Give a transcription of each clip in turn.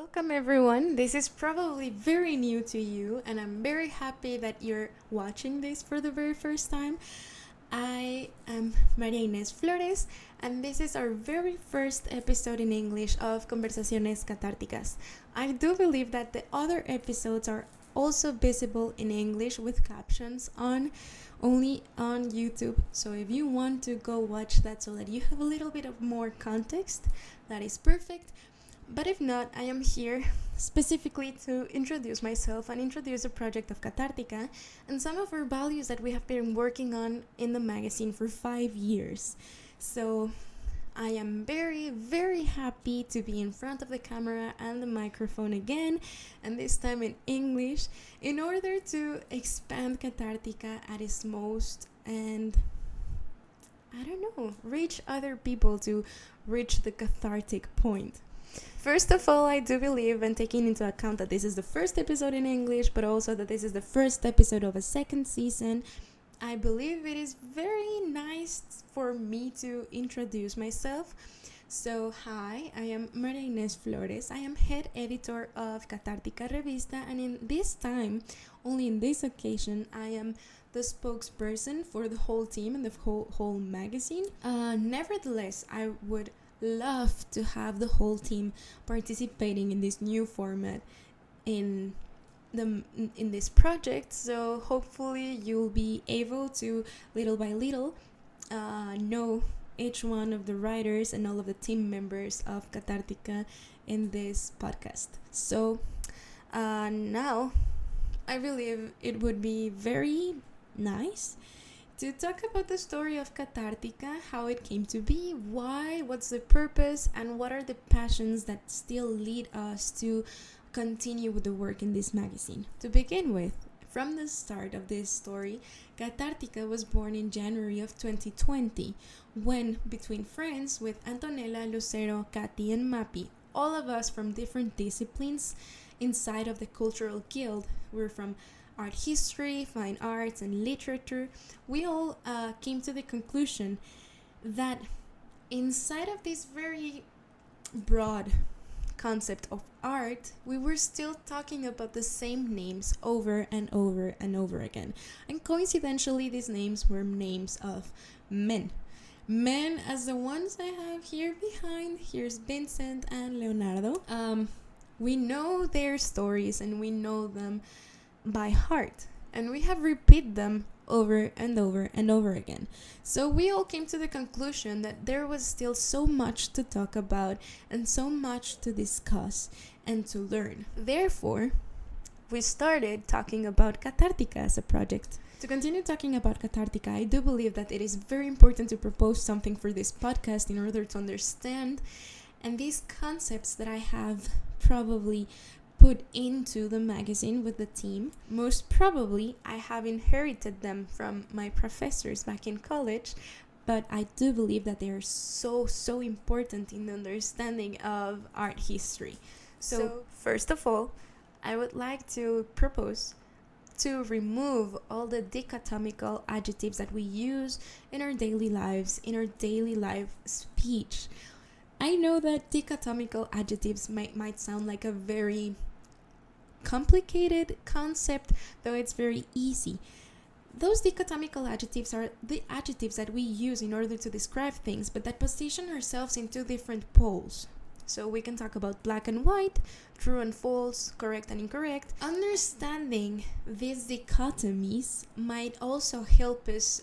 Welcome everyone. This is probably very new to you, and I'm very happy that you're watching this for the very first time. I am María Inés Flores, and this is our very first episode in English of Conversaciones Catárticas. I do believe that the other episodes are also visible in English with captions only on YouTube. So if you want to go watch that so that you have a little bit of more context, that is perfect. But if not, I am here specifically to introduce myself and introduce the project of Catártica and some of our values that we have been working on in the magazine for 5 years. So I am very, very happy to be in front of the camera and the microphone again, and this time in English, in order to expand Catártica at its most and reach other people to reach the cathartic point. First of all, I do believe, and taking into account that this is the first episode in English, but also that this is the first episode of a second season, I believe it is very nice for me to introduce myself. So, hi, I am María Inés Flores. I am head editor of Catártica Revista, and only in this occasion, I am the spokesperson for the whole team and the whole magazine. Nevertheless, I would love to have the whole team participating in this new format in this project, so hopefully you'll be able to little by little know each one of the writers and all of the team members of Catártica in this podcast. So now I believe it would be very nice to talk about the story of Catártica, how it came to be, why, what's the purpose, and what are the passions that still lead us to continue with the work in this magazine. To begin with, from the start of this story, Catártica was born in January of 2020, when, between friends with Antonella, Lucero, Katy, and Mappy, all of us from different disciplines inside of the Cultural Guild, we're from art history, fine arts, and literature, we all came to the conclusion that inside of this very broad concept of art, we were still talking about the same names over and over and over again. And coincidentally, these names were names of men. Men as the ones I have here behind. Here's Vincent and Leonardo. We know their stories and we know them by heart, and we have repeated them over and over and over again. So we all came to the conclusion that there was still so much to talk about and so much to discuss and to learn. Therefore, we started talking about Catártica as a project. To continue talking about Catártica, I do believe that it is very important to propose something for this podcast in order to understand, and these concepts that I have probably put into the magazine with the team. Most probably, I have inherited them from my professors back in college, but I do believe that they are so important in the understanding of art history. So first of all, I would like to propose to remove all the dichotomical adjectives that we use in our daily lives, in our daily life speech. I know that dichotomical adjectives might sound like a very complicated concept, though it's very easy. Those dichotomical adjectives are the adjectives that we use in order to describe things, but that position ourselves in two different poles. So we can talk about black and white, true and false, correct and incorrect. Understanding these dichotomies might also help us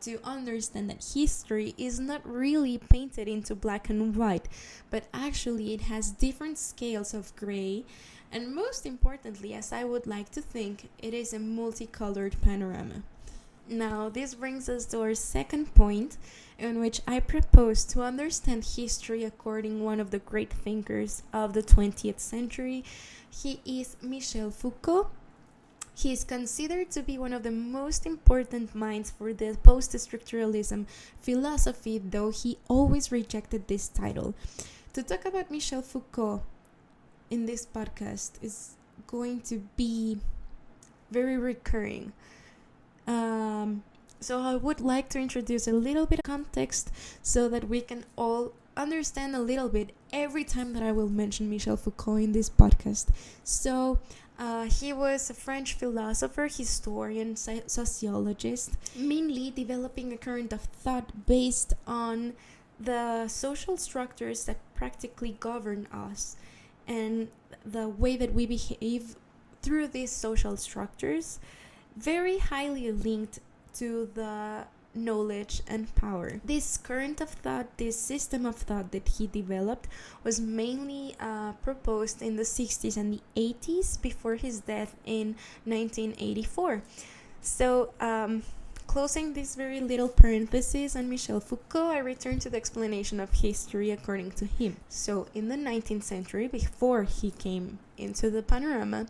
to understand that history is not really painted into black and white, but actually it has different scales of gray. And most importantly, as I would like to think, it is a multicolored panorama. Now, this brings us to our second point, in which I propose to understand history according to one of the great thinkers of the 20th century. He is Michel Foucault. He is considered to be one of the most important minds for the post-structuralism philosophy, though he always rejected this title. To talk about Michel Foucault in this podcast is going to be very recurring. So I would like to introduce a little bit of context so that we can all understand a little bit every time that I will mention Michel Foucault in this podcast. So he was a French philosopher, historian, sociologist, mainly developing a current of thought based on the social structures that practically govern us and the way that we behave through these social structures, very highly linked to the knowledge and power. This current of thought, this system of thought that he developed was mainly proposed in the 60s and the 80s before his death in 1984. So closing this very little parenthesis on Michel Foucault, I return to the explanation of history according to him. So in the 19th century, before he came into the panorama,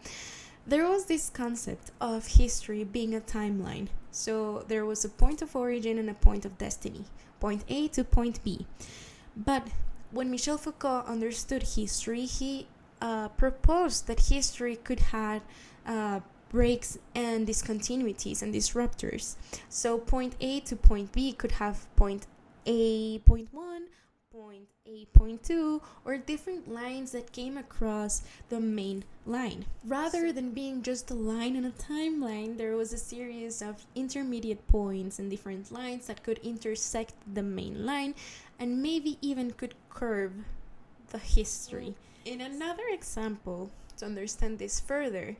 there was this concept of history being a timeline. So there was a point of origin and a point of destiny, point A to point B. But when Michel Foucault understood history, he proposed that history could have breaks and discontinuities and disruptors. So point A to point B could have point A, point 1, point A, point 2, or different lines that came across the main line. Rather than being just a line on a timeline, there was a series of intermediate points and different lines that could intersect the main line and maybe even could curve the history. In another example, to understand this further,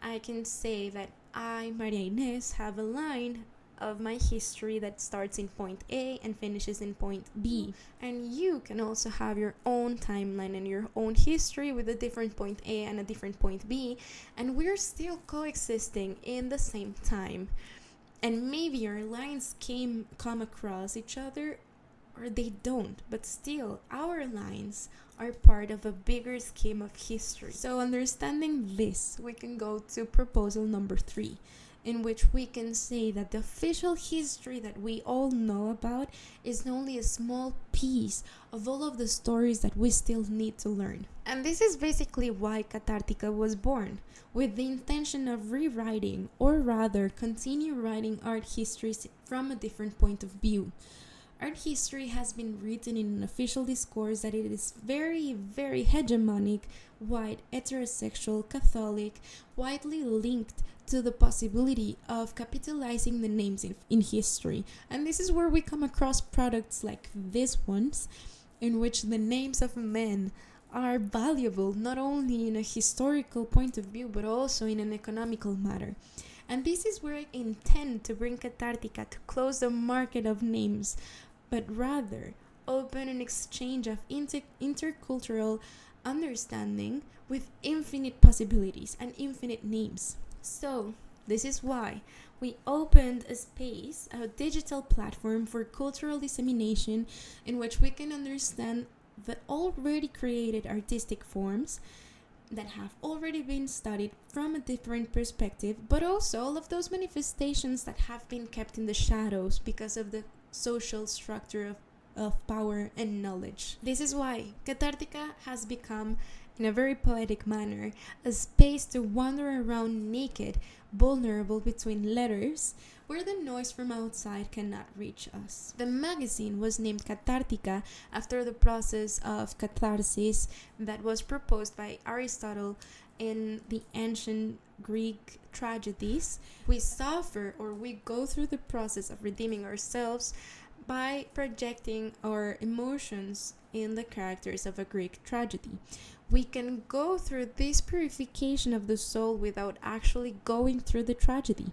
I can say that I, Maria Inés, have a line of my history that starts in point A and finishes in point B. And you can also have your own timeline and your own history with a different point A and a different point B, and we're still coexisting in the same time. And maybe our lines come across each other or they don't, but still our lines are part of a bigger scheme of history. So understanding this, we can go to proposal number 3, in which we can say that the official history that we all know about is only a small piece of all of the stories that we still need to learn. And this is basically why Catártica was born, with the intention of rewriting, or rather continue writing art histories from a different point of view. Art history has been written in an official discourse that it is very, very hegemonic, white, heterosexual, Catholic, widely linked to the possibility of capitalizing the names in history. And this is where we come across products like these ones, in which the names of men are valuable not only in a historical point of view, but also in an economical matter. And this is where I intend to bring Catártica to close the market of names, but rather open an exchange of intercultural understanding with infinite possibilities and infinite names. So, this is why we opened a space, a digital platform for cultural dissemination in which we can understand the already created artistic forms that have already been studied from a different perspective, but also all of those manifestations that have been kept in the shadows because of the social structure of power and knowledge. This is why Catártica has become, in a very poetic manner, a space to wander around naked, vulnerable between letters, where the noise from outside cannot reach us. The magazine was named Catártica after the process of catharsis that was proposed by Aristotle in the ancient Greek tragedies. We suffer, or we go through the process of redeeming ourselves by projecting our emotions in the characters of a Greek tragedy. We can go through this purification of the soul without actually going through the tragedy.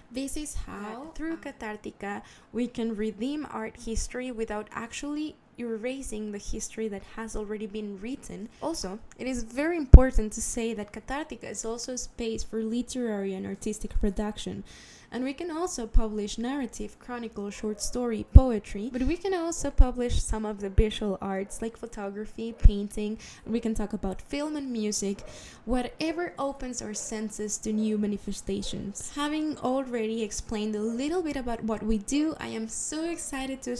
This is how, through Catártica, we can redeem art history without actually erasing the history that has already been written. Also, it is very important to say that Catártica is also a space for literary and artistic production. And we can also publish narrative, chronicle, short story, poetry, but we can also publish some of the visual arts like photography, painting, and we can talk about film and music, whatever opens our senses to new manifestations. Having already explained a little bit about what we do, I am so excited to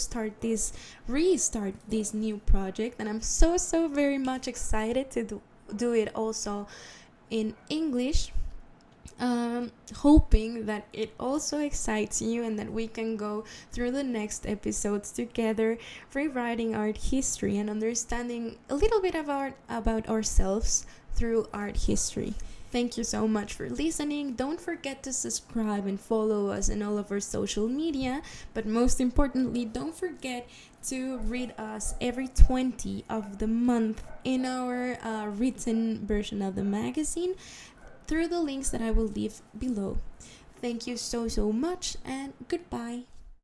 restart this new project, and I'm so very much excited to do it also in English. hoping that it also excites you and that we can go through the next episodes together, rewriting art history and understanding a little bit about ourselves through art history. Thank you so much for listening. Don't forget to subscribe and follow us in all of our social media. But most importantly, don't forget to read us every 20 of the month in our written version of the magazine through the links that I will leave below. Thank you so much and goodbye.